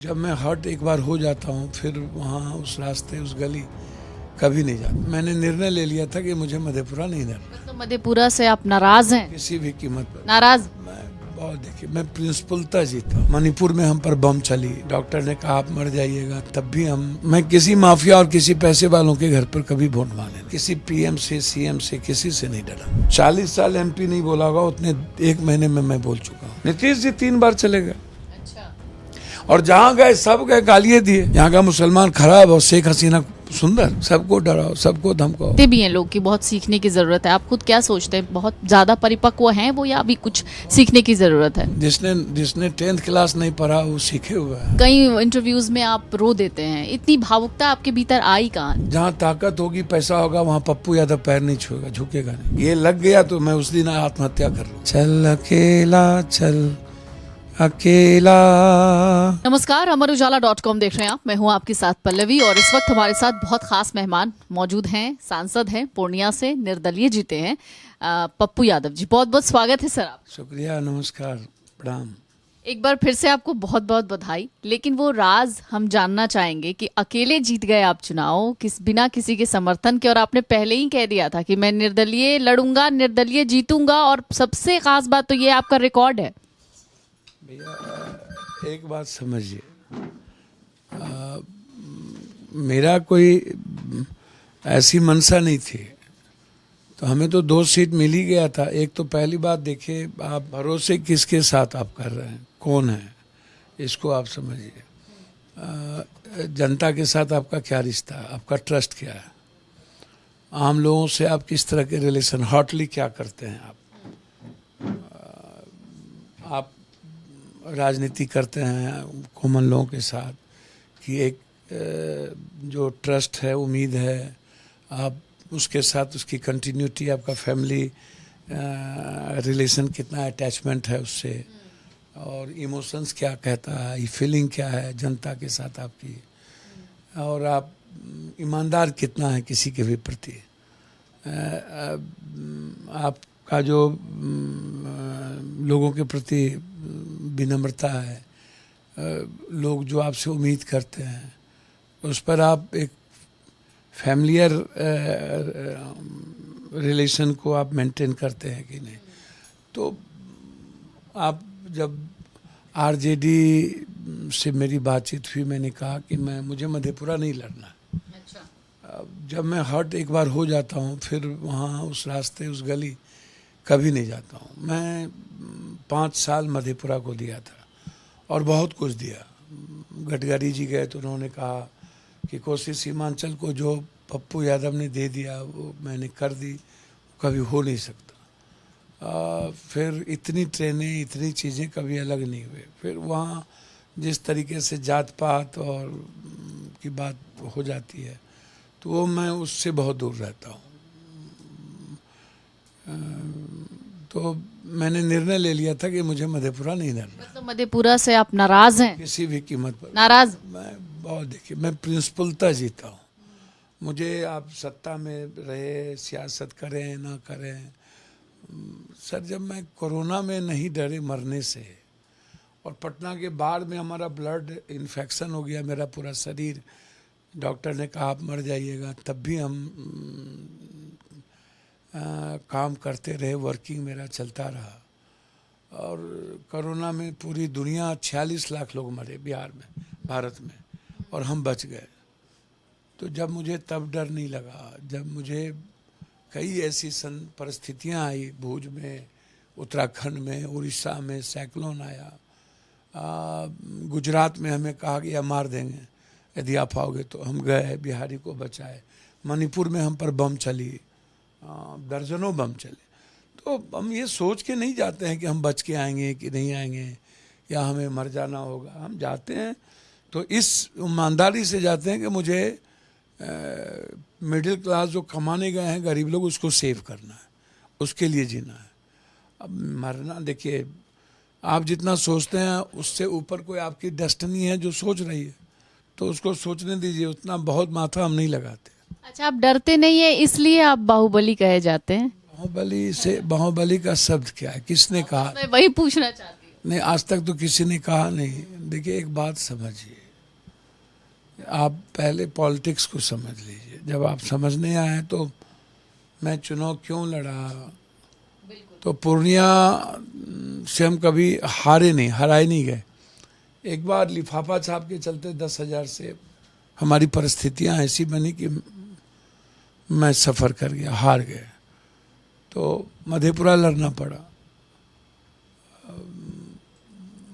जब मैं हर्ट एक बार हो जाता हूँ फिर वहाँ उस रास्ते उस गली कभी नहीं जाता। मैंने निर्णय ले लिया था कि मुझे मधेपुरा नहीं रहना तो मधेपुरा से आप नाराज हैं? किसी भी कीमत पर। नाराज? मैं बहुत देखिए मैं प्रिंसिपलता जीता हूँ। मणिपुर में हम पर बम चली, डॉक्टर ने कहा आप मर जाइएगा, तब भी मैं किसी माफिया और किसी पैसे वालों के घर पर कभी वोट मांगने, किसी पीएम से सीएम से किसी से नहीं डरा। 40 साल एमपी नहीं बोला होगा उतने 1 महीने में मैं बोल चुका हूँ। नीतीश जी 3 बार चले गए और जहाँ गए सब गए गालियां दिए। यहाँ का मुसलमान खराब और शेख हसीना सुंदर, सबको डराओ सबको धमकाओ। ते भी हैं लोग कि बहुत सीखने की जरूरत है। आप खुद क्या सोचते हैं, बहुत ज्यादा परिपक्व हैं वो या अभी कुछ सीखने की जरूरत है? जिसने 10th क्लास नहीं पढ़ा वो सीखे हुए है। कई इंटरव्यूज में आप रो देते हैं, इतनी भावुकता आपके भीतर आई कहाँ? जहाँ ताकत होगी पैसा होगा वहाँ पप्पू यादव पैर नहीं छुएगा, झुकेगा नहीं। ये लग गया तो मैं उस दिन आत्महत्या कर लूँ। चल अकेला चल अकेला। नमस्कार, अमरउजाला.com देख रहे हैं आप। मैं हूं आपके साथ पल्लवी और इस वक्त हमारे साथ बहुत खास मेहमान मौजूद हैं। सांसद हैं, पूर्णिया से निर्दलीय जीते हैं, पप्पू यादव जी। बहुत बहुत स्वागत है सर आप। शुक्रिया, नमस्कार, प्रणाम। एक बार फिर से आपको बहुत बहुत बधाई। लेकिन वो राज हम जानना चाहेंगे कि अकेले जीत गए आप चुनाव, बिना किसी के समर्थन के, और आपने पहले ही कह दिया था कि मैं निर्दलीय लड़ूंगा, निर्दलीय जीतूंगा, और सबसे खास बात तो ये आपका रिकॉर्ड है। भैया एक बात समझिए, मेरा कोई ऐसी मंशा नहीं थी, तो हमें तो 2 सीट मिल ही गया था। एक तो पहली बात देखिए, आप भरोसे किसके साथ आप कर रहे हैं, कौन है, इसको आप समझिए। जनता के साथ आपका क्या रिश्ता है, आपका ट्रस्ट क्या है, आम लोगों से आप किस तरह के रिलेशन हॉटली क्या करते हैं। आप राजनीति करते हैं कॉमन लोगों के साथ कि एक जो ट्रस्ट है, उम्मीद है, आप उसके साथ उसकी कंटिन्यूटी, आपका फैमिली रिलेशन कितना अटैचमेंट है उससे, और इमोशंस क्या कहता है, फीलिंग क्या है जनता के साथ आपकी, और आप ईमानदार कितना है किसी के भी प्रति। आपका जो लोगों के प्रति विनम्रता है, लोग जो आपसे उम्मीद करते हैं, उस पर आप एक फैमिलियर रिलेशन को आप मेंटेन करते हैं कि नहीं। तो आप जब आरजेडी से मेरी बातचीत हुई, मैंने कहा कि मुझे मधेपुरा नहीं लड़ना। जब मैं हर्ट एक बार हो जाता हूँ फिर वहाँ उस रास्ते उस गली कभी नहीं जाता हूँ। मैं 5 साल मधेपुरा को दिया था और बहुत कुछ दिया। गडकरी जी गए तो उन्होंने कहा कि कोसी सीमांचल को जो पप्पू यादव ने दे दिया वो मैंने कर दी, कभी हो नहीं सकता। फिर इतनी ट्रेनें, इतनी चीज़ें कभी अलग नहीं हुए। फिर वहाँ जिस तरीके से जात पात और की बात हो जाती है तो वो मैं उससे बहुत दूर रहता हूँ। तो मैंने निर्णय ले लिया था कि मुझे मधेपुरा नहीं रहना। तो मधेपुरा से आप नाराज हैं? किसी भी कीमत पर। नाराज? मैं बहुत देखिए मैं प्रिंसिपलता जीता हूँ। मुझे आप सत्ता में रहे, सियासत करें ना करें, सर जब मैं कोरोना में नहीं डरे मरने से, और पटना के बाढ़ में हमारा ब्लड इन्फेक्शन हो गया, मेरा पूरा शरीर, डॉक्टर ने कहा आप मर जाइएगा, तब भी हम काम करते रहे, वर्किंग मेरा चलता रहा। और कोरोना में पूरी दुनिया 46 लाख लोग मरे बिहार में, भारत में, और हम बच गए। तो जब मुझे तब डर नहीं लगा, जब मुझे कई ऐसी परिस्थितियां आई, भुज में, उत्तराखंड में, उड़ीसा में साइक्लोन आया, गुजरात में हमें कहा कि या मार देंगे यदि आप आओगे, तो हम गए, बिहारी को बचाए। मणिपुर में हम पर बम चली, दर्जनों बम चले। तो हम ये सोच के नहीं जाते हैं कि हम बच के आएंगे कि नहीं आएंगे या हमें मर जाना होगा। हम जाते हैं तो इस ईमानदारी से जाते हैं कि मुझे मिडिल क्लास जो कमाने गए हैं गरीब लोग, उसको सेव करना है, उसके लिए जीना है। अब मरना, देखिए आप जितना सोचते हैं उससे ऊपर कोई आपकी डेस्टिनी है जो सोच रही है, तो उसको सोचने दीजिए। उतना बहुत माथा हम नहीं लगाते। अच्छा, आप डरते नहीं है इसलिए आप बाहुबली कहे जाते हैं? बाहुबली का शब्द क्या है, किसने कहा? मैं वही पूछना चाहती हूँ। नहीं, आज तक तो किसी ने कहा नहीं। देखिए, एक बात समझिए, आप पहले पॉलिटिक्स को समझ लीजिए। जब आप समझने आए तो मैं चुनाव क्यों लड़ा, तो पूर्णिया से हम कभी हराए नहीं गए। एक बार लिफाफा छाप के चलते 10,000 से हमारी परिस्थितियां ऐसी बनी कि मैं सफ़र कर गया, हार गया, तो मधेपुरा लड़ना पड़ा।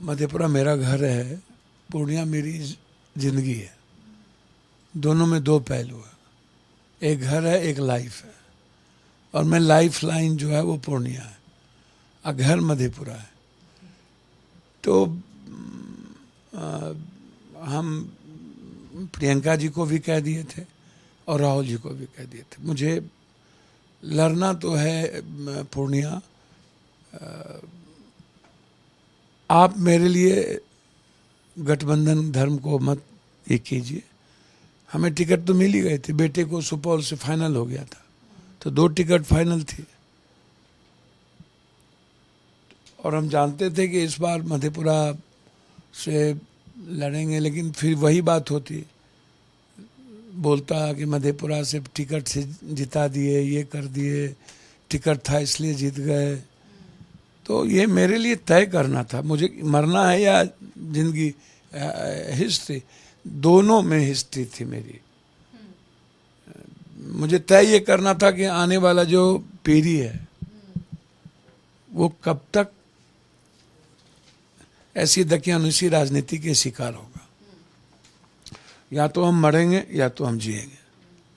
मधेपुरा मेरा घर है, पूर्णिया मेरी जिंदगी है। दोनों में दो पहलू है, एक घर है, एक लाइफ है, और मैं लाइफ लाइन जो है वो पूर्णिया है और घर मधेपुरा है। तो हम प्रियंका जी को भी कह दिए थे और राहुल जी को भी कह दिए थे, मुझे लड़ना तो है पूर्णिया। आप मेरे लिए गठबंधन धर्म को मत ये कीजिए। हमें टिकट तो मिल ही गए थे, बेटे को सुपौल से फाइनल हो गया था, तो 2 टिकट फाइनल थी, और हम जानते थे कि इस बार मधेपुरा से लड़ेंगे। लेकिन फिर वही बात होती, बोलता कि मधेपुरा से टिकट से जिता दिए, ये कर दिए, टिकट था इसलिए जीत गए। तो ये मेरे लिए तय करना था, मुझे मरना है या जिंदगी। हिस्ट्री, दोनों में हिस्ट्री थी मेरी। मुझे तय ये करना था कि आने वाला जो पीढ़ी है वो कब तक ऐसी दकियानुसी राजनीति के शिकार होगा। या तो हम मरेंगे या तो हम जिएंगे,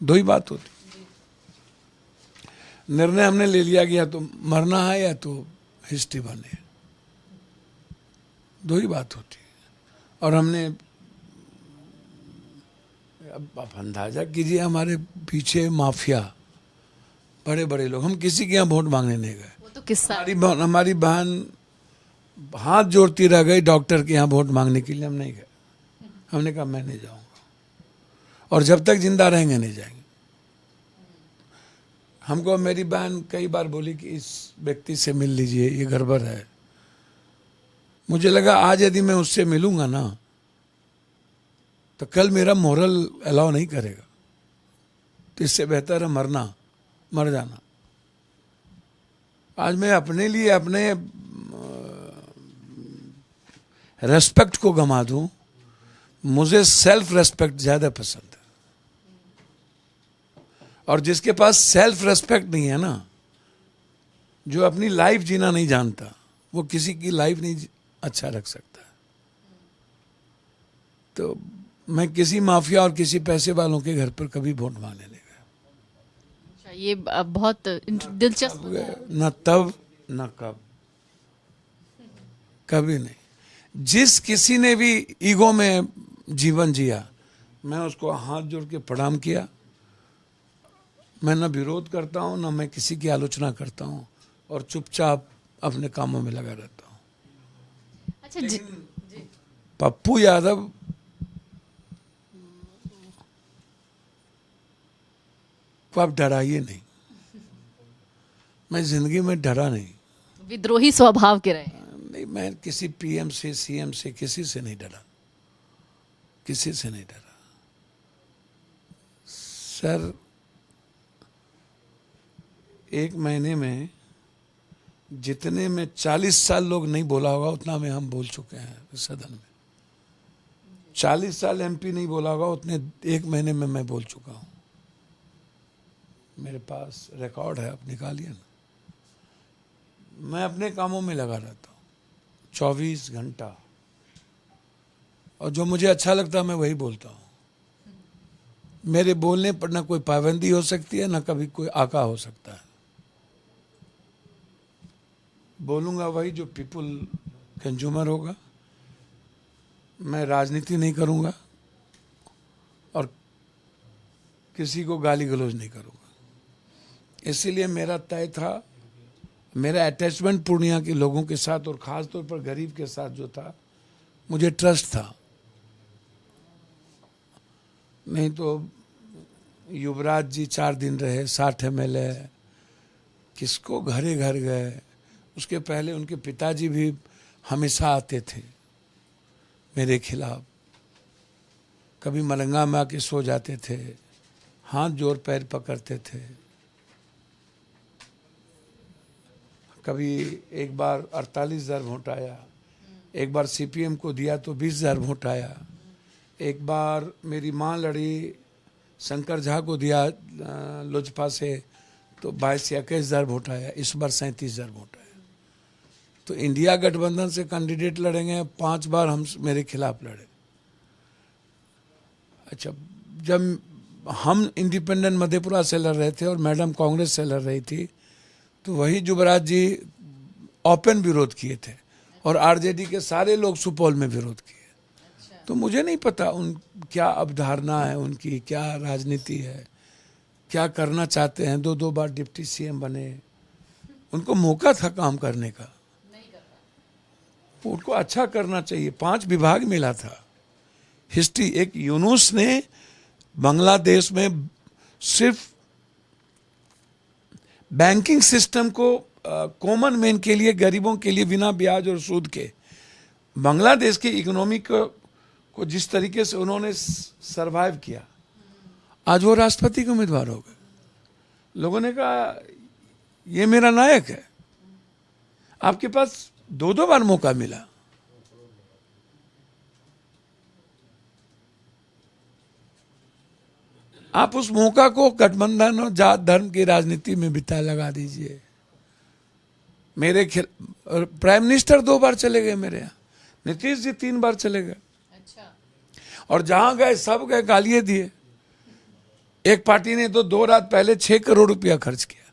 दो ही बात होती। निर्णय हमने ले लिया कि या तो मरना है या तो हिस्ट्री बने, दो ही बात होती है। और हमने, अब आप अंदाजा कीजिए, हमारे पीछे माफिया, बड़े बड़े लोग। हम किसी के यहाँ वोट मांगने नहीं गए। वो तो किस्सा हमारी बहन हाथ जोड़ती रह गई डॉक्टर के यहाँ वोट मांगने के लिए, हम नहीं गए। हमने कहा मैं नहीं जाऊंगा, और जब तक जिंदा रहेंगे नहीं जाएंगे। हमको मेरी बहन कई बार बोली कि इस व्यक्ति से मिल लीजिए, ये गड़बड़ है। मुझे लगा आज यदि मैं उससे मिलूंगा ना तो कल मेरा मोरल अलाउ नहीं करेगा, तो इससे बेहतर है मर जाना। आज मैं अपने लिए अपने रेस्पेक्ट को गंवा दूं, मुझे सेल्फ रेस्पेक्ट ज्यादा पसंद है। और जिसके पास सेल्फ रेस्पेक्ट नहीं है ना, जो अपनी लाइफ जीना नहीं जानता, वो किसी की लाइफ नहीं अच्छा रख सकता। तो मैं किसी माफिया और किसी पैसे वालों के घर पर कभी वोट मांगने नहीं गया। ये बहुत दिलचस्प। न तब न कब, कभी नहीं। जिस किसी ने भी ईगो में जीवन जिया, मैं उसको हाथ जोड़ के प्रणाम किया। मैं न विरोध करता हूं, न मैं किसी की आलोचना करता हूं, और चुपचाप अपने कामों में लगा रहता हूं। अच्छा, पप्पू यादव को आप डराइए नहीं। मैं जिंदगी में डरा नहीं, विद्रोही स्वभाव के रहे। नहीं, मैं किसी पीएम से, सीएम से, किसी से नहीं डरा, किसी से नहीं डरा। सर, 1 महीने में जितने में 40 साल लोग नहीं बोला होगा उतना में हम बोल चुके हैं सदन में। 40 साल एमपी नहीं बोला होगा उतने 1 महीने में मैं बोल चुका हूं। मेरे पास रिकॉर्ड है, आप निकालिए ना। मैं अपने कामों में लगा रहता हूं 24 घंटा, और जो मुझे अच्छा लगता है मैं वही बोलता हूं। मेरे बोलने पर ना कोई पाबंदी हो सकती है, ना कभी कोई आका हो सकता है। बोलूंगा वही जो पीपुल कंज्यूमर होगा। मैं राजनीति नहीं करूंगा और किसी को गाली गलौज नहीं करूंगा। इसीलिए मेरा तय था, मेरा अटैचमेंट पूर्णिया के लोगों के साथ और खास तौर पर गरीब के साथ जो था, मुझे ट्रस्ट था। नहीं तो युवराज जी 4 दिन रहे, 60 MLA, किसको घरे घर गए। उसके पहले उनके पिताजी भी हमेशा आते थे मेरे खिलाफ। कभी मलंगा में आके सो जाते थे, हाथ जोड़ पैर पकड़ते थे। कभी एक बार 48,000 वोट आया, एक बार सीपीएम को दिया तो 20,000 वोट आया, एक बार मेरी माँ लड़ी, शंकर झा को दिया लोजपा से तो 22 या 21,000 वोट आया। इस बार 37,000 वोट आया। तो इंडिया गठबंधन से कैंडिडेट लड़ेंगे, 5 बार हम मेरे खिलाफ लड़े। अच्छा, जब हम इंडिपेंडेंट मधेपुरा से लड़ रहे थे और मैडम कांग्रेस से लड़ रही थी, तो वही युवराज जी ओपन विरोध किए थे और आरजेडी के सारे लोग सुपौल में विरोध किए। तो मुझे नहीं पता उन क्या अवधारणा है उनकी, क्या राजनीति है, क्या करना चाहते हैं। 2 बार डिप्टी सीएम बने, उनको मौका था काम करने का, उनको अच्छा करना चाहिए। 5 विभाग मिला था। हिस्ट्री, एक यूनुस ने बांग्लादेश में सिर्फ बैंकिंग सिस्टम को कॉमन मैन के लिए, गरीबों के लिए बिना ब्याज और सूद के बांग्लादेश की इकोनॉमी को जिस तरीके से उन्होंने सरवाइव किया, आज वो राष्ट्रपति के उम्मीदवार हो गए। लोगों ने कहा ये मेरा नायक है। आपके पास 2 बार मौका मिला। आप उस मौका को गठबंधन और जात धर्म की राजनीति में बिता लगा दीजिए। मेरे प्राइम मिनिस्टर 2 बार चले गए मेरे यहाँ, नीतीश जी 3 बार चले गए। अच्छा। और जहां गए सब गए गालियां दिए। एक पार्टी ने तो 2 रात पहले 6 करोड़ रुपया खर्च किया।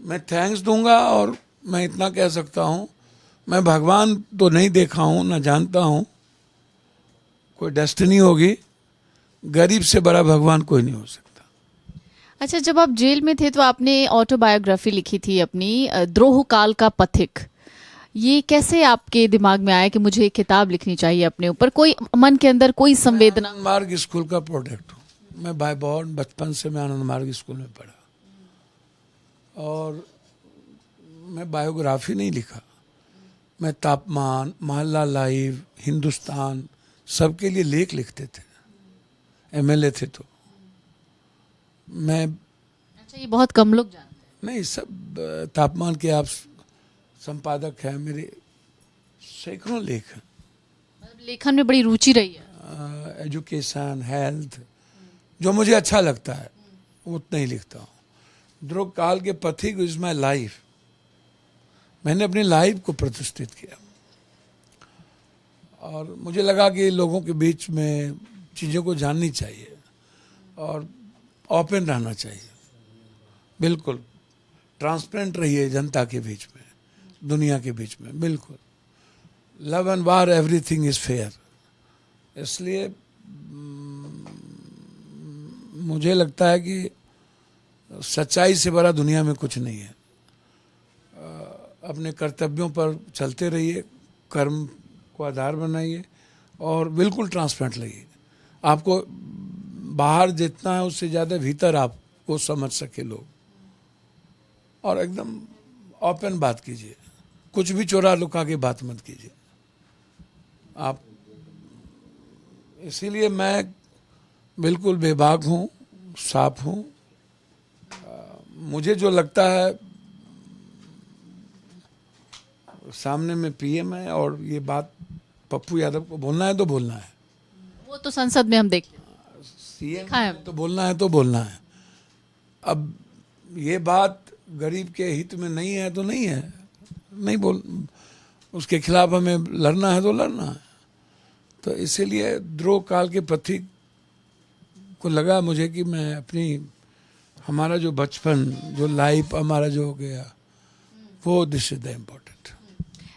मैं थैंक्स दूंगा और मैं इतना कह सकता हूं, मैं भगवान तो नहीं देखा हूं, ना जानता हूं, कोई डेस्टिनी होगी, गरीब से बड़ा भगवान कोई नहीं हो सकता। अच्छा, जब आप जेल में थे तो आपने ऑटोबायोग्राफी लिखी थी अपनी, द्रोह काल का पथिक। ये कैसे आपके दिमाग में आया कि मुझे एक किताब लिखनी चाहिए अपने ऊपर? कोई मन के अंदर कोई संवेदना? आनंद मार्ग स्कूल का प्रोडक्ट हूँ मैं। बाय बॉर्न बचपन से मैं आनंद मार्ग स्कूल में पढ़ा और मैं बायोग्राफी नहीं लिखा। मैं तापमान, मोहल्ला लाइव, हिंदुस्तान, सबके लिए लेख लिखते थे। एमएलए थे तो मैं। अच्छा, ये बहुत कम लोग जानते हैं। नहीं, सब तापमान के आप संपादक हैं, मेरे सैकड़ों लेख हैं। लेखन में बड़ी रुचि रही है। एजुकेशन, हेल्थ, जो मुझे अच्छा लगता है उतना ही लिखता हूँ। द्रोह काल के पथिक इज माई लाइफ। मैंने अपनी लाइफ को प्रतिष्ठित किया और मुझे लगा कि लोगों के बीच में चीज़ों को जाननी चाहिए और ओपन रहना चाहिए। बिल्कुल ट्रांसपेरेंट रहिए जनता के बीच में, दुनिया के बीच में। बिल्कुल love and war, everything is fair. इसलिए मुझे लगता है कि सच्चाई से बड़ा दुनिया में कुछ नहीं है। अपने कर्तव्यों पर चलते रहिए, कर्म को आधार बनाइए और बिल्कुल ट्रांसपेरेंट रहिए। आपको बाहर जितना है उससे ज़्यादा भीतर आपको समझ सके लोग, और एकदम ओपन बात कीजिए। कुछ भी चोरा लुका के बात मत कीजिए आप। इसीलिए मैं बिल्कुल बेबाक हूँ, साफ हूँ। मुझे जो लगता है, सामने में पीएम है और ये बात पप्पू यादव को बोलना है तो बोलना है। वो तो संसद में हम देख लेंगे। सीएम तो बोलना है तो बोलना है। अब ये बात गरीब के हित में नहीं है तो नहीं है, नहीं बोल, उसके खिलाफ हमें लड़ना है तो लड़ना है। तो इसीलिए द्रोह काल के पथिक को लगा मुझे कि मैं अपनी, हमारा जो बचपन, जो लाइफ हमारा जो हो गया, वो this is the important.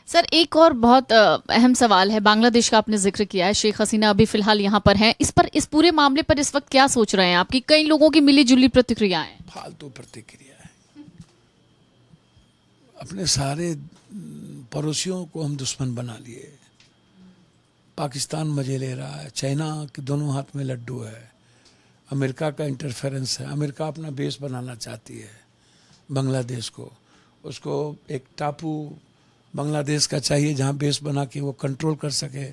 Sir, एक और बहुत अहम सवाल है। बांग्लादेश का आपने जिक्र किया है, शेख हसीना अभी फिलहाल यहाँ पर हैं। इस पूरे मामले पर इस वक्त क्या सोच रहे हैं आपकी? कई लोगों की मिली जुली प्रतिक्रियाएं। फालतू प्रतिक्रिया है। अपने सारे पड़ोसियों को हम दुश्मन बना लिए। पाकिस्तान मजे ले रहा है, चाइना के दोनों हाथ में लड्डू है, अमेरिका का इंटरफेरेंस है। अमेरिका अपना बेस बनाना चाहती है बांग्लादेश को, उसको एक टापू बांग्लादेश का चाहिए जहाँ बेस बना के वो कंट्रोल कर सके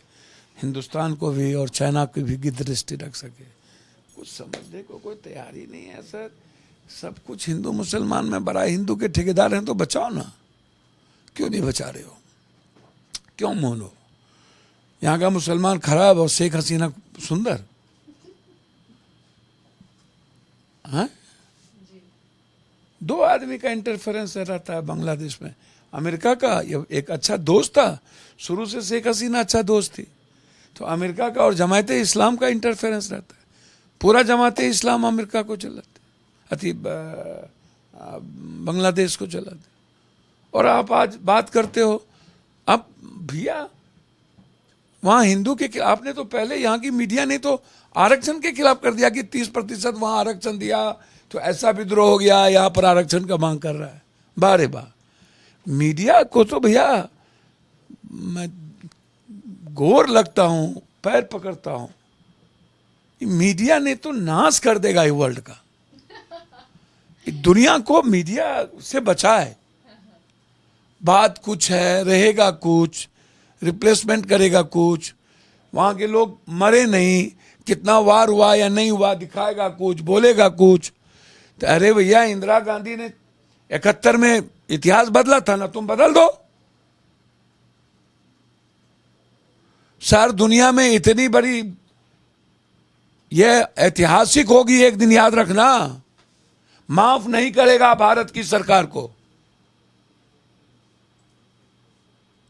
हिंदुस्तान को भी और चाइना को भी दृष्टि रख सके। कुछ समझने को कोई तैयार ही नहीं है सर। सब कुछ हिंदू मुसलमान में बड़ा, हिंदू के ठेकेदार हैं तो बचाओ ना, क्यों नहीं बचा रहे हो, क्यों मौन हो? यहाँ का मुसलमान खराब और शेख हसीना सुंदर, हाँ? दो आदमी का इंटरफेरेंस रहता है बांग्लादेश में। अमेरिका का एक अच्छा दोस्त था, शुरू से शेख हसीना अच्छा दोस्त थी, तो अमेरिका का और जमाते इस्लाम का इंटरफेरेंस रहता है। पूरा जमाते इस्लाम अमेरिका को चलाते, अति बांग्लादेश को चलाते। और आप आज बात करते हो, अब भैया वहां हिंदू के, आपने तो पहले यहाँ की मीडिया ने तो आरक्षण के खिलाफ कर दिया कि 30% वहां आरक्षण दिया तो ऐसा विद्रोह हो गया, यहाँ पर आरक्षण का मांग कर रहा है। बारे बा मीडिया को तो भैया मैं गौर लगता हूं, पैर पकड़ता हूं। मीडिया ने तो नाश कर देगा ये वर्ल्ड का। दुनिया को मीडिया से बचाए। बात कुछ है, रहेगा कुछ, रिप्लेसमेंट करेगा कुछ, वहां के लोग मरे नहीं, कितना वार हुआ या नहीं हुआ दिखाएगा कुछ, बोलेगा कुछ। तो अरे भैया इंदिरा गांधी ने 71 में इतिहास बदला था ना, तुम बदल दो। सर दुनिया में इतनी बड़ी यह ऐतिहासिक होगी एक दिन, याद रखना। माफ नहीं करेगा भारत की सरकार को,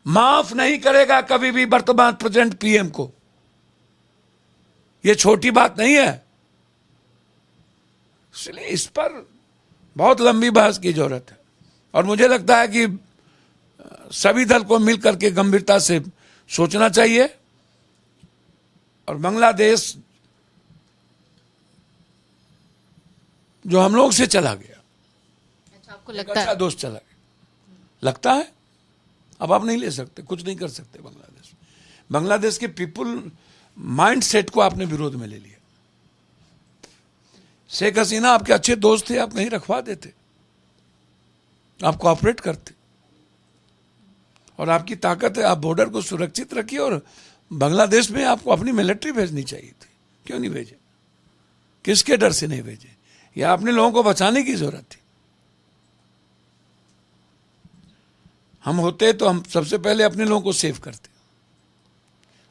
माफ नहीं करेगा कभी भी वर्तमान प्रेजेंट पीएम को। यह छोटी बात नहीं है, इसलिए इस पर बहुत लंबी बहस की जरूरत है। और मुझे लगता है कि सभी दल को मिलकर के गंभीरता से सोचना चाहिए। और बांग्लादेश जो हम लोग से चला गया, अच्छा आपको लगता है? अच्छा दोस्त चला गया लगता है। अब आप नहीं ले सकते, कुछ नहीं कर सकते। बांग्लादेश के पीपुल माइंड सेट को आपने विरोध में ले लिया। शेख हसीना आपके अच्छे दोस्त थे, आप नहीं रखवा देते, आप कोऑपरेट करते। और आपकी ताकत है, आप बॉर्डर को सुरक्षित रखिए। और बांग्लादेश में आपको अपनी मिलिट्री भेजनी चाहिए थी, क्यों नहीं भेजे? किसके डर से नहीं भेजे? या अपने लोगों को बचाने की जरूरत थी। हम होते तो हम सबसे पहले अपने लोगों को सेव करते।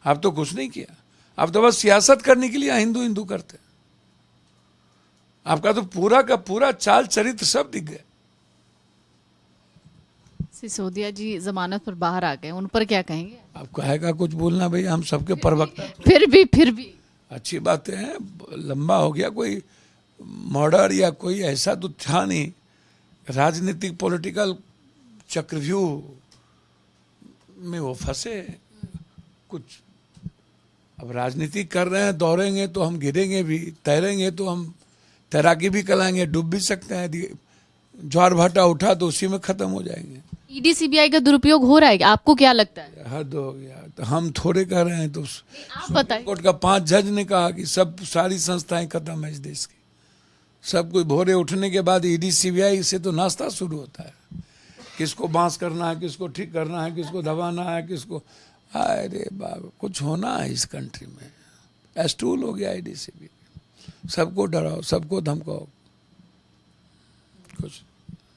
आप तो कुछ नहीं किया, आप तो बस सियासत करने के लिए हिंदू हिंदू करते। आपका तो पूरा का पूरा चाल चरित्र सब दिख गए। सिसोदिया जी जमानत पर बाहर आ गए, उन पर क्या कहेंगे? आप कहेगा कुछ बोलना भाई, हम सबके प्रवक्ता। फिर भी अच्छी बातें हैं, लंबा हो गया। कोई मर्डर या कोई ऐसा तो था नहीं। राजनीतिक पॉलिटिकल चक्रव्यूह में वो फंसे कुछ। अब राजनीति कर रहे हैं, दौड़ेंगे तो हम गिरेंगे भी, तैरेंगे तो हम तैराकी भी कराएंगे, डूब भी सकते हैं। ज्वार भाटा उठा तो उसी में खत्म हो जाएंगे। ईडी सीबीआई का दुरुपयोग हो रहा है, आपको क्या लगता है? हद हो गया। तो हम थोड़े कह रहे हैं, तो आप बताइए। कोर्ट का 5 जज ने कहा कि सब सारी संस्थाएं खत्म है इस देश की। सब कोई भोरे उठने के बाद ईडी सीबीआई से तो नाश्ता शुरू होता है। किसको बांस करना है, किसको ठीक करना है, किसको दबाना है, किसको। अरे बाबा कुछ होना है इस कंट्री में। एस्टूल हो गया ईडी सीबीआई। सबको डराओ, सबको धमकाओ कुछ।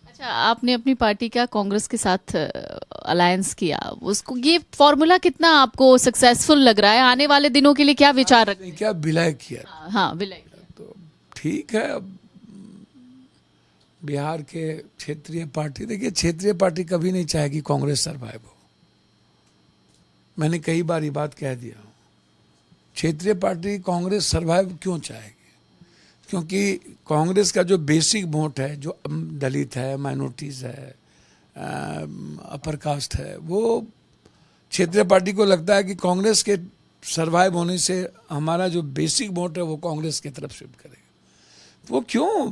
अच्छा, आपने अपनी पार्टी का कांग्रेस के साथ अलायंस किया, उसको ये फॉर्मूला कितना आपको सक्सेसफुल लग रहा है? आने वाले दिनों के लिए क्या विचार रखते हैं? क्या विलय किया? हाँ विलय तो ठीक है। अब बिहार के क्षेत्रीय पार्टी, देखिए क्षेत्रीय पार्टी कभी नहीं चाहेगी कांग्रेस सरवाइव हो। मैंने कई बार ये बात कह दिया हूँ। क्षेत्रीय पार्टी कांग्रेस सरवाइव क्यों चाहेगी? क्योंकि कांग्रेस का जो बेसिक वोट है, जो दलित है, माइनॉरिटीज है, अपर कास्ट है, वो क्षेत्रीय पार्टी को लगता है कि कांग्रेस के सरवाइव होने से हमारा जो बेसिक वोट है वो कांग्रेस की तरफ शिफ्ट करेगा। वो क्यों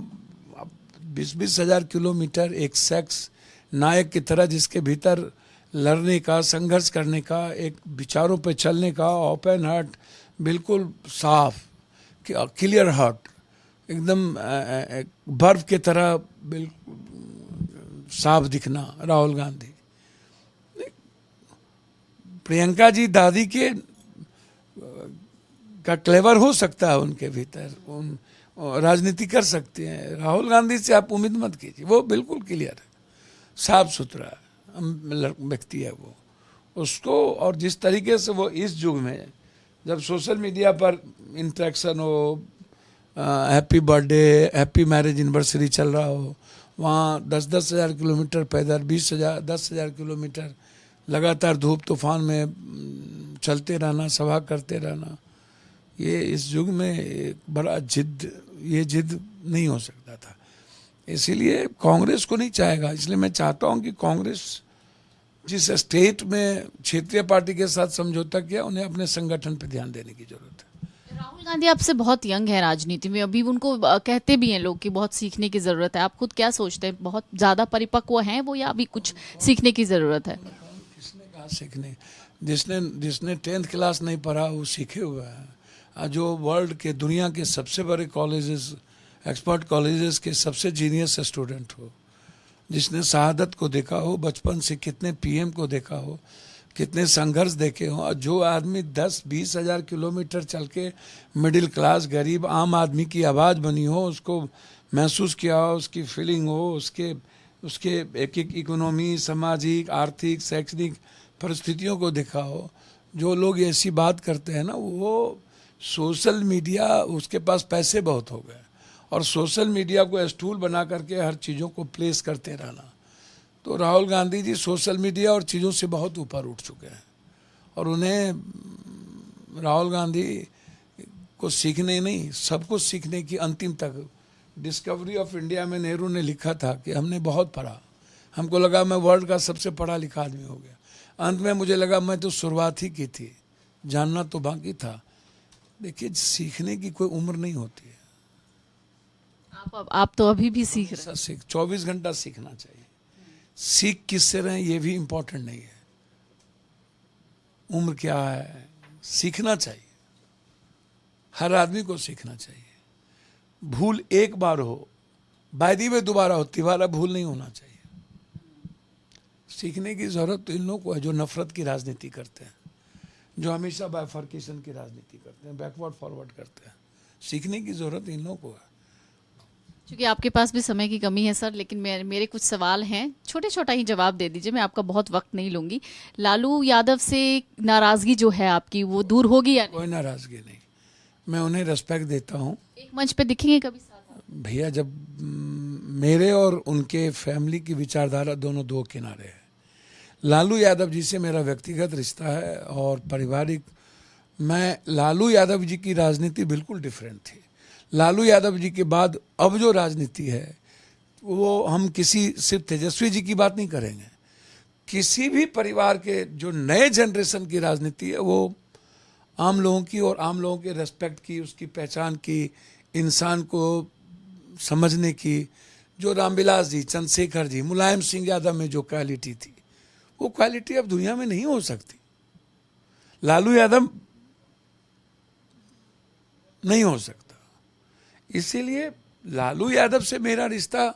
20-20 हजार किलोमीटर एक सेक्स नायक की तरह जिसके भीतर लड़ने का, संघर्ष करने का, एक विचारों पे चलने का, ओपन हार्ट, बिल्कुल साफ, क्लियर हार्ट, एकदम बर्फ की तरह बिल्कुल साफ दिखना राहुल गांधी। प्रियंका जी दादी के का क्लेवर हो सकता है उनके भीतर, उन राजनीति कर सकते हैं। राहुल गांधी से आप उम्मीद मत कीजिए, वो बिल्कुल क्लियर है, साफ सुथरा व्यक्ति है वो। उसको और जिस तरीके से वो इस युग में जब सोशल मीडिया पर इंटरेक्शन हो, happy birthday, happy marriage anniversary चल रहा हो, वहाँ 10-10 हज़ार किलोमीटर पैदल, 10,000 किलोमीटर लगातार धूप तूफान में चलते रहना, सभा करते रहना, ये इस युग में एक बड़ा ये जिद नहीं हो सकता था। इसीलिए कांग्रेस को नहीं चाहेगा। इसलिए मैं चाहता हूं कि कांग्रेस जिस स्टेट में क्षेत्रीय पार्टी के साथ समझौता किया, उन्हें अपने संगठन पर ध्यान देने की जरूरत है। राहुल गांधी आपसे बहुत यंग है राजनीति में, अभी उनको कहते भी हैं लोग कि बहुत सीखने की जरूरत है। आप खुद क्या सोचते हैं, बहुत ज्यादा परिपक्व हैं वो या अभी कुछ सीखने की जरूरत है? किसने कहा सीखने? जिसने 10th क्लास नहीं पढ़ा वो सीखे हुआ है। जो वर्ल्ड के दुनिया के सबसे बड़े कॉलेजेस, एक्सपर्ट कॉलेजेस के सबसे जीनियस स्टूडेंट हो, जिसने शहादत को देखा हो, बचपन से कितने पीएम को देखा हो, कितने संघर्ष देखे हो, और जो आदमी 10-20 हज़ार किलोमीटर चल के मिडिल क्लास गरीब आम आदमी की आवाज़ बनी हो, उसको महसूस किया हो, उसकी फीलिंग हो, उसके एक एक इकोनॉमी, सामाजिक, आर्थिक, शैक्षणिक परिस्थितियों को देखा हो। जो लोग ऐसी बात करते हैं ना, वो सोशल मीडिया, उसके पास पैसे बहुत हो गए और सोशल मीडिया को स्टूल बना करके हर चीज़ों को प्लेस करते रहना। तो राहुल गांधी जी सोशल मीडिया और चीज़ों से बहुत ऊपर उठ चुके हैं और उन्हें राहुल गांधी को सीखने नहीं, सबको सीखने की अंतिम तक। डिस्कवरी ऑफ इंडिया में नेहरू ने लिखा था कि हमने बहुत पढ़ा, हमको लगा मैं वर्ल्ड का सबसे पढ़ा लिखा आदमी हो गया। अंत में मुझे लगा मैं तो शुरुआत ही की थी, जानना तो बाकी था। देखिए, सीखने की कोई उम्र नहीं होती है। आप तो अभी भी सीख रहे हैं। 24 घंटा सीखना चाहिए। सीख किससे रहे ये भी इम्पोर्टेंट नहीं है, उम्र क्या है, सीखना चाहिए। हर आदमी को सीखना चाहिए। भूल एक बार हो, वायदी में दोबारा हो, तिबारा भूल नहीं होना चाहिए। सीखने की जरूरत तो इन लोगों को है जो नफरत की राजनीति करते हैं, जो हमेशा बाइफर्केशन की राजनीति करते हैं, बैकवर्ड फॉरवर्ड करते हैं। सीखने की जरूरत इन लोगों को है। क्योंकि आपके पास भी समय की कमी है सर, लेकिन मेरे कुछ सवाल हैं, छोटे छोटा ही जवाब दे दीजिए, मैं आपका बहुत वक्त नहीं लूंगी। लालू यादव से नाराजगी जो है आपकी, वो दूर होगी या नहीं? कोई नाराजगी नहीं, मैं उन्हें रेस्पेक्ट देता हूँ। एक मंच पे दिखेंगे कभी साथ? भैया, जब मेरे और उनके फैमिली की विचारधारा दोनों दो किनारे है। लालू यादव जी से मेरा व्यक्तिगत रिश्ता है और पारिवारिक। मैं लालू यादव जी की राजनीति बिल्कुल डिफरेंट थी। लालू यादव जी के बाद अब जो राजनीति है वो हम सिर्फ तेजस्वी जी की बात नहीं करेंगे, किसी भी परिवार के जो नए जनरेशन की राजनीति है वो आम लोगों की और आम लोगों के रेस्पेक्ट की, उसकी पहचान की, इंसान को समझने की। जो रामविलास जी, चंद्रशेखर जी, मुलायम सिंह यादव में जो क्वालिटी थी, वो क्वालिटी अब दुनिया में नहीं हो सकती। लालू यादव नहीं हो सकता। इसीलिए लालू यादव से मेरा रिश्ता,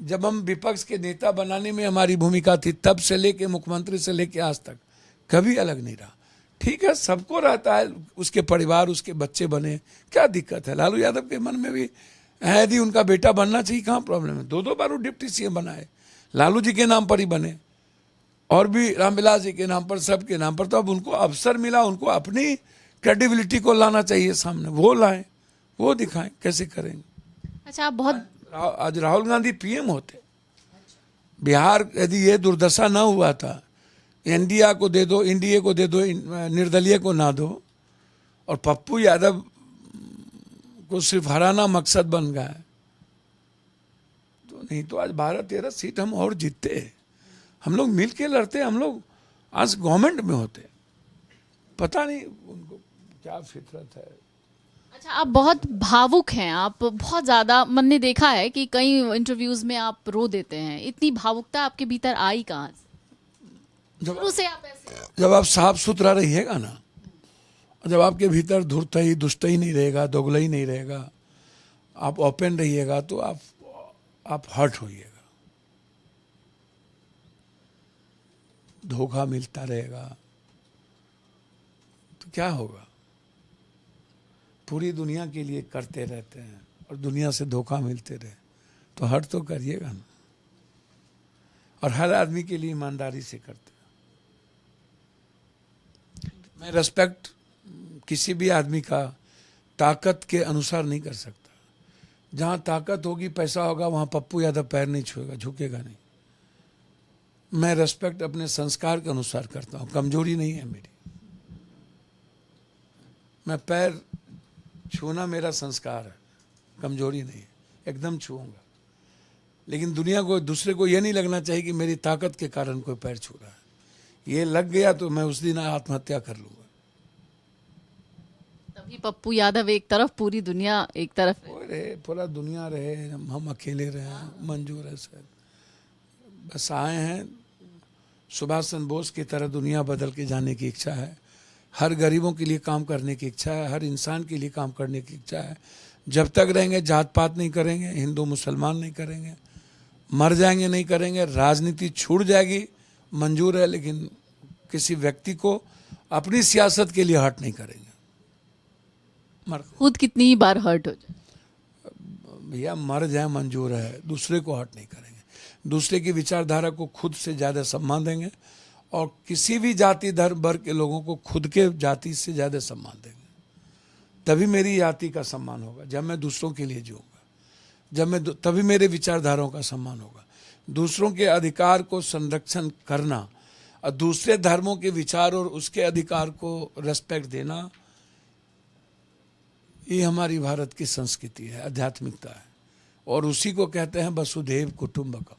जब हम विपक्ष के नेता बनाने में हमारी भूमिका थी, तब से लेके मुख्यमंत्री से लेके आज तक कभी अलग नहीं रहा। ठीक है, सबको रहता है, उसके परिवार, उसके बच्चे बने, क्या दिक्कत है? लालू यादव के मन में भी है यदि उनका बेटा बनना चाहिए, कहाँ प्रॉब्लम है? 2 बार वो डिप्टी सीएम बनाए, लालू जी के नाम पर ही बने और भी रामविलास जी के नाम पर, सबके नाम पर। तो अब उनको अवसर मिला, उनको अपनी क्रेडिबिलिटी को लाना चाहिए सामने, वो लाएं, वो दिखाएं कैसे करेंगे। अच्छा, आप बहुत आज राहुल गांधी पीएम होते, बिहार यदि ये दुर्दशा ना हुआ था, एनडीए को दे दो, निर्दलीय को ना दो, और पप्पू यादव को सिर्फ हराना मकसद बन गया है, तो नहीं तो आज 12-13 सीट हम और जीतते। हम लोग मिल के लड़ते, हम लोग आज गवर्नमेंट में होते। पता नहीं उनको क्या फितरत है। अच्छा, आप बहुत भावुक हैं, आप बहुत ज्यादा, मैंने देखा है कि कई इंटरव्यूज में आप रो देते हैं। इतनी भावुकता आपके भीतर आई कहाँ से? शुरू से आप ऐसे? जब आप साफ सुथरा रहिएगा ना, जब आपके भीतर धूर्तही, दुष्टही नहीं रहेगा, दोगलई नहीं रहेगा, आप ओपन रहिएगा, तो आप हर्ट होइएगा। धोखा मिलता रहेगा तो क्या होगा? पूरी दुनिया के लिए करते रहते हैं और दुनिया से धोखा मिलते रहे तो हट तो करिएगा ना। और हर आदमी के लिए ईमानदारी से करते हैं। मैं रेस्पेक्ट किसी भी आदमी का ताकत के अनुसार नहीं कर सकता। जहां ताकत होगी, पैसा होगा, वहां पप्पू यादव पैर नहीं छुएगा, झुकेगा नहीं। मैं रेस्पेक्ट अपने संस्कार के अनुसार करता हूं, कमजोरी नहीं है मेरी। मैं पैर छूना मेरा संस्कार है, कमजोरी नहीं है, एकदम छूऊंगा। लेकिन दुनिया को, दूसरे को यह नहीं लगना चाहिए कि मेरी ताकत के कारण कोई पैर छू रहा है। ये लग गया तो मैं उस दिन आत्महत्या कर लूंगा। तभी पप्पू यादव एक तरफ, पूरी दुनिया एक तरफ है। वो रहे, पूरा दुनिया रहे, हम अकेले रहे, मंजूर है सर। बस आए हैं, सुभाष चंद्र बोस की तरह दुनिया बदल के जाने की इच्छा है। हर गरीबों के लिए काम करने की इच्छा है, हर इंसान के लिए काम करने की इच्छा है। जब तक रहेंगे जात पात नहीं करेंगे, हिंदू मुसलमान नहीं करेंगे, मर जाएंगे नहीं करेंगे। राजनीति छूट जाएगी, मंजूर है, लेकिन किसी व्यक्ति को अपनी सियासत के लिए हर्ट नहीं करेंगे। खुद कितनी ही बार हर्ट हो जाए भैया, मर जाए मंजूर है, दूसरे को हर्ट नहीं करेंगे। दूसरे की विचारधारा को खुद से ज्यादा सम्मान देंगे और किसी भी जाति धर्म वर्ग के लोगों को खुद के जाति से ज्यादा सम्मान देंगे। तभी मेरी जाति का सम्मान होगा, जब मैं दूसरों के लिए जीऊंगा, तभी मेरे विचारधाराओं का सम्मान होगा। दूसरों के अधिकार को संरक्षण करना और दूसरे धर्मों के विचार और उसके अधिकार को रेस्पेक्ट देना, ये हमारी भारत की संस्कृति है, आध्यात्मिकता है। और उसी को कहते हैं वसुधैव कुटुंबकम,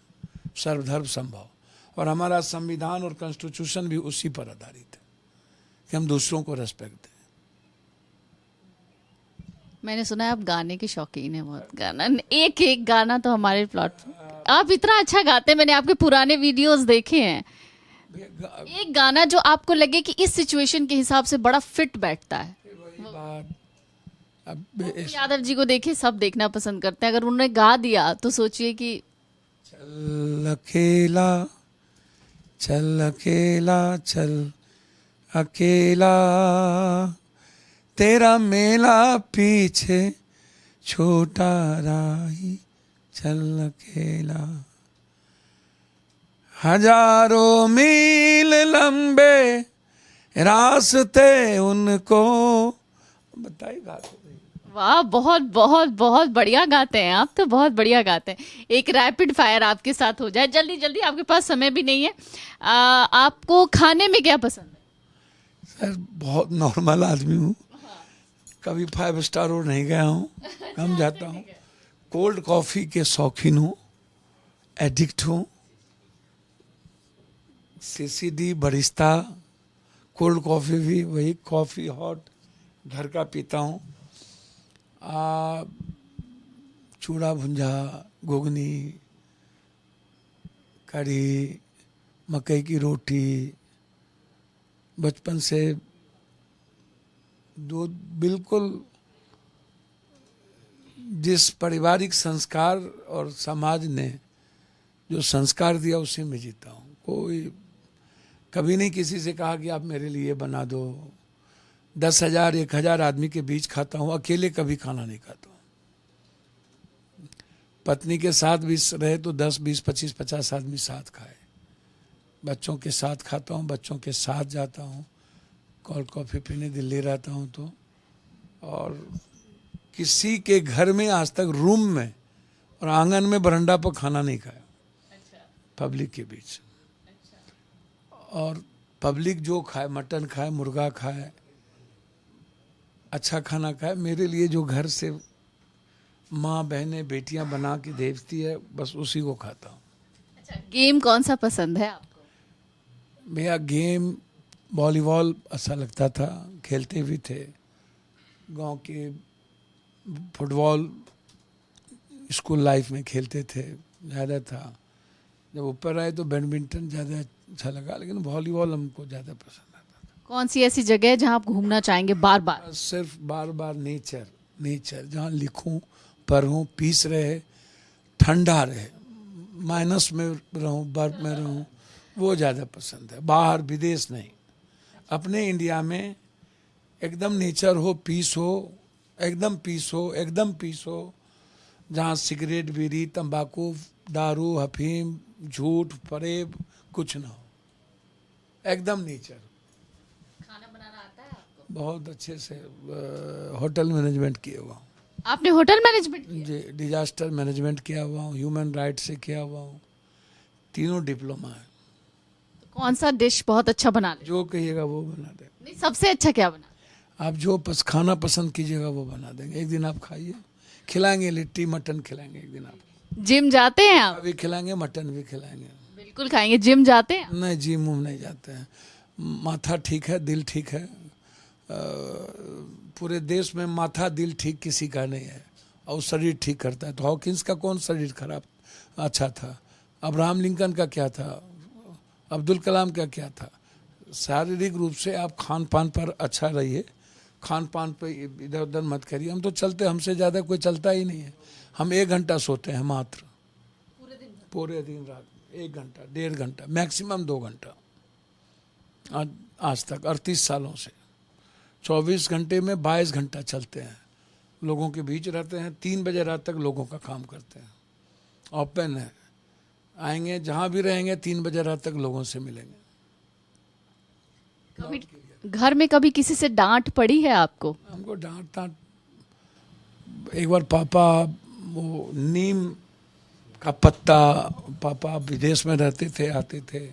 सर्वधर्म संभव। और हमारा संविधान और कॉन्स्टिट्यूशन भी उसी पर आधारित है कि हम दूसरों को रेस्पेक्ट दें। मैंने सुना है आप गाने के शौकीन हैं बहुत। गाना एक एक गाना तो हमारे प्लेटफॉर्म, आप इतना अच्छा गाते हैं, मैंने आपके पुराने वीडियोस देखे हैं। एक गाना जो आपको लगे कि इस सिचुएशन के हिसाब से बड़ा फिट बैठता है। यादव जी को देखिए, सब देखना पसंद करते हैं, अगर उन्होंने गा दिया तो सोचिए कि चल अकेला चल अकेला चल अकेला, तेरा मेला पीछे छोटा राही चल अकेला, हजारों मील लंबे रास्ते उनको। बताइए गाते। वाह, बहुत बहुत बहुत बढ़िया गाते हैं आप तो, बहुत बढ़िया गाते हैं। एक रैपिड फायर आपके साथ हो जाए जल्दी जल्दी, आपके पास समय भी नहीं है। आपको खाने में क्या पसंद है? सर बहुत नॉर्मल आदमी हूँ, कभी 5 स्टार और नहीं गया हूँ, कम जाता हूँ। कोल्ड कॉफ़ी के शौकीन हूँ, एडिक्ट हूँ। CCD बरिस्ता, कोल्ड कॉफ़ी भी वही कॉफ़ी हॉट घर का पीता हूँ। चूड़ा भुंजा, घुगनी, कढ़ी, मकई की रोटी, बचपन से दूध, बिल्कुल जिस पारिवारिक संस्कार और समाज ने जो संस्कार दिया उसी में जीता हूँ। कोई कभी नहीं किसी से कहा कि आप मेरे लिए बना दो। 10,000 1,000 आदमी के बीच खाता हूँ, अकेले कभी खाना नहीं खाता हूँ। पत्नी के साथ भी रहे तो 10 20 25 50 आदमी साथ खाए। बच्चों के साथ खाता हूँ, बच्चों के साथ जाता हूँ, कोल्ड कॉफ़ी पीने दिल्ली रहता हूँ तो। और किसी के घर में आज तक रूम में और आंगन में बरंडा पर खाना नहीं खाया। पब्लिक के बीच। और पब्लिक जो खाए, मटन खाए, मुर्गा खाए, अच्छा खाना खाए, मेरे लिए जो घर से माँ बहनें बेटियां बना के देती है, बस उसी को खाता हूँ। अच्छा, गेम कौन सा पसंद है आपको? भैया गेम वॉलीबॉल अच्छा लगता था, खेलते भी थे। गांव के फुटबॉल स्कूल लाइफ में खेलते थे, ज़्यादा था। जब ऊपर आए तो बैडमिंटन ज़्यादा अच्छा लगा, लेकिन वॉलीबॉल हमको ज़्यादा पसंद आता था। कौन सी ऐसी जगह है जहां आप घूमना चाहेंगे बार बार? सिर्फ बार बार नेचर जहाँ लिखूं, पढ़ूं, पीस रहे, ठंडा रहे, माइनस में रहूं, बर्फ में रहूं, वो ज़्यादा पसंद है, बाहर विदेश नहीं। अपने इंडिया में एकदम नेचर हो, पीस हो, एकदम पीस हो, एकदम पीस हो, जहाँ सिगरेट, बीड़ी, तंबाकू, दारू, अफीम, झूठ, फरेब कुछ ना हो, एकदम नेचर। खाना बनाना आता है आपको? बहुत अच्छे से होटल मैनेजमेंट किया हुआ हूँ आपने होटल मैनेजमेंट किया? जी, डिजास्टर मैनेजमेंट किया हुआ हूँ, ह्यूमन राइट से किया हुआ हूँ, तीनों डिप्लोमा है। तो कौन सा डिश बहुत अच्छा बना ले? जो कहिएगा वो बना देंगे। नहीं, सबसे अच्छा क्या बना? आप जो खाना पसंद कीजिएगा वो बना देंगे। एक दिन आप खाइए, खिलाएंगे, लिट्टी मटन खिलाएंगे एक दिन आप। जिम जाते हैं आप? अभी खिलाएंगे, मटन भी खिलाएंगे। बिल्कुल खाएंगे। जिम जाते हैं? नहीं, जी मुँह नहीं जाते हैं। माथा ठीक है, दिल ठीक है। पूरे देश में माथा दिल ठीक किसी का नहीं है, और शरीर ठीक करता है। तो हॉकिंस का कौन शरीर खराब अच्छा था? अब्राहम लिंकन का क्या था? अब्दुल कलाम का क्या था? शारीरिक रूप से आप खान पान पर अच्छा रहिए, खान पान पे इधर उधर मत करिए। हम तो चलते, हमसे ज़्यादा कोई चलता ही नहीं है। हम 1 घंटा सोते हैं मात्र, पूरे दिन रात 1 घंटा, 1.5 घंटा, मैक्सिमम 2 घंटा। आज तक 38 सालों से 24 घंटे में 22 घंटा चलते हैं, लोगों के बीच रहते हैं, 3 बजे रात तक लोगों का काम करते हैं। ओपन है, आएंगे जहाँ भी रहेंगे, 3 बजे रात तक लोगों से मिलेंगे। कभी घर में कभी किसी से डांट पड़ी है आपको? हमको डांट एक बार पापा वो नीम का पत्ता, पापा विदेश में रहते थे, आते थे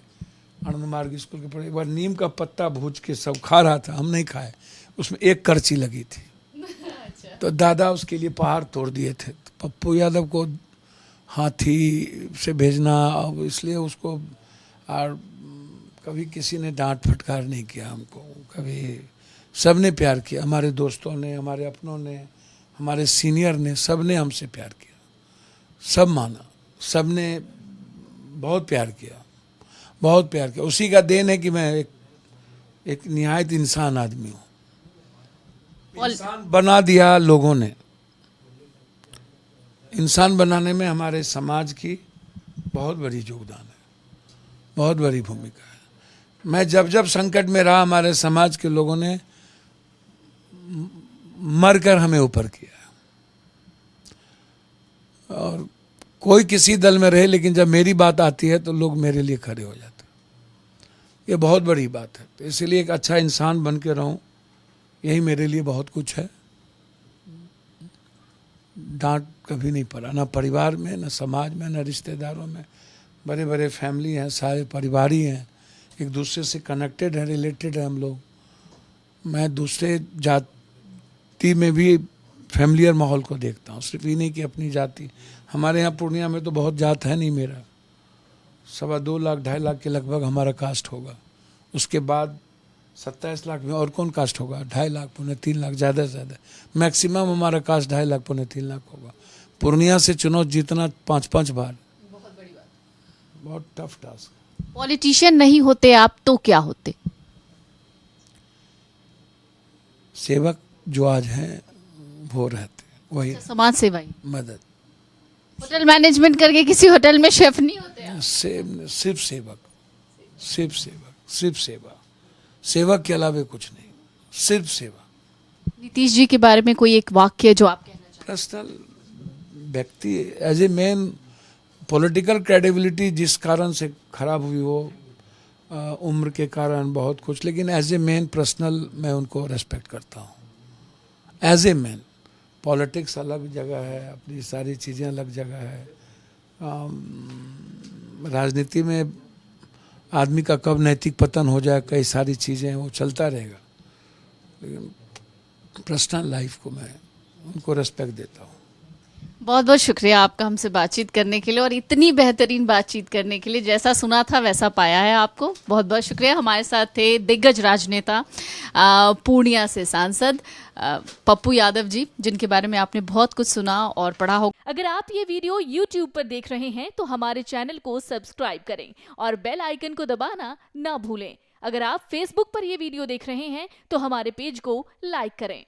आनंद मार्ग स्कूल के पढ़े। एक बार नीम का पत्ता भूज के सब खा रहा था, हम नहीं खाए, उसमें 1 करची लगी थी। अच्छा। तो दादा उसके लिए पहाड़ तोड़ दिए थे। तो पप्पू यादव को हाथी से भेजना, अब इसलिए उसको, और कभी किसी ने डांट फटकार नहीं किया हमको, कभी सब ने प्यार किया। हमारे दोस्तों ने, हमारे अपनों ने, हमारे सीनियर ने, सब ने हमसे प्यार किया, सब माना, सब ने बहुत प्यार किया, बहुत प्यार किया। उसी का देन है कि मैं एक निहायत इंसान आदमी हूँ। इंसान बना दिया लोगों ने। इंसान बनाने में हमारे समाज की बहुत बड़ी योगदान है, बहुत बड़ी भूमिका है। मैं जब जब संकट में रहा, हमारे समाज के लोगों ने मरकर हमें ऊपर किया। और कोई किसी दल में रहे, लेकिन जब मेरी बात आती है तो लोग मेरे लिए खड़े हो जाते हैं। ये बहुत बड़ी बात है। तो इसलिए एक अच्छा इंसान बन के रहूं, यही मेरे लिए बहुत कुछ है। डांट कभी नहीं पड़ा, ना परिवार में, ना समाज में, ना रिश्तेदारों में। बड़े बड़े फैमिली हैं, सारे परिवार ही हैं, एक दूसरे से कनेक्टेड है, रिलेटेड है हम लोग। मैं दूसरे जाति में भी फैमिलियर माहौल को देखता हूँ, सिर्फ ये नहीं कि अपनी जाति। हमारे यहाँ पूर्णिया में तो बहुत जात है नहीं, मेरा 2.25 लाख 2.5 लाख के लगभग हमारा कास्ट होगा। उसके बाद 27 लाख में और कौन कास्ट होगा? 2.5 लाख, 3 लाख, ज़्यादा से ज़्यादा मैक्सिमम हमारा कास्ट 2.5 लाख, 3 लाख होगा। पूर्णिया से चुनाव जीतना 5-5 बार, बहुत बड़ी बात, बहुत टफ टास्क। पॉलिटिशियन नहीं होते आप तो क्या होते? सेवक जो आज हैं वो रहते, वही समाज सेवाई, मदद। होटल मैनेजमेंट करके किसी होटल में शेफ नहीं होते आप? सिर्फ सेवक, सिर्फ सेवक, सिर्फ सेवा, सेवक के अलावा कुछ नहीं, सिर्फ सेवा। नीतीश जी के बारे में कोई एक वाक्य जो आप कहना चाहें? पर्सनल व्यक्ति, as a man, political credibility जिस कारण से खराब हुई हो, उम्र के कारण बहुत कुछ, लेकिन एज ए मैन पर्सनल मैं उनको रेस्पेक्ट करता हूँ। एज ए मैन, पॉलिटिक्स अलग जगह है, अपनी सारी चीज़ें अलग जगह है। राजनीति में आदमी का कब नैतिक पतन हो जाए, कई सारी चीज़ें, वो चलता रहेगा। लेकिन पर्सनल लाइफ को मैं उनको रेस्पेक्ट देता हूँ। बहुत बहुत शुक्रिया आपका हमसे बातचीत करने के लिए, और इतनी बेहतरीन बातचीत करने के लिए। जैसा सुना था वैसा पाया है आपको। बहुत बहुत शुक्रिया। हमारे साथ थे दिग्गज राजनेता, पूर्णिया से सांसद पप्पू यादव जी, जिनके बारे में आपने बहुत कुछ सुना और पढ़ा हो। अगर आप ये वीडियो YouTube पर देख रहे हैं तो हमारे चैनल को सब्सक्राइब करें और बेल आइकन को दबाना ना भूलें। अगर आप Facebook पर ये वीडियो देख रहे हैं तो हमारे पेज को लाइक करें।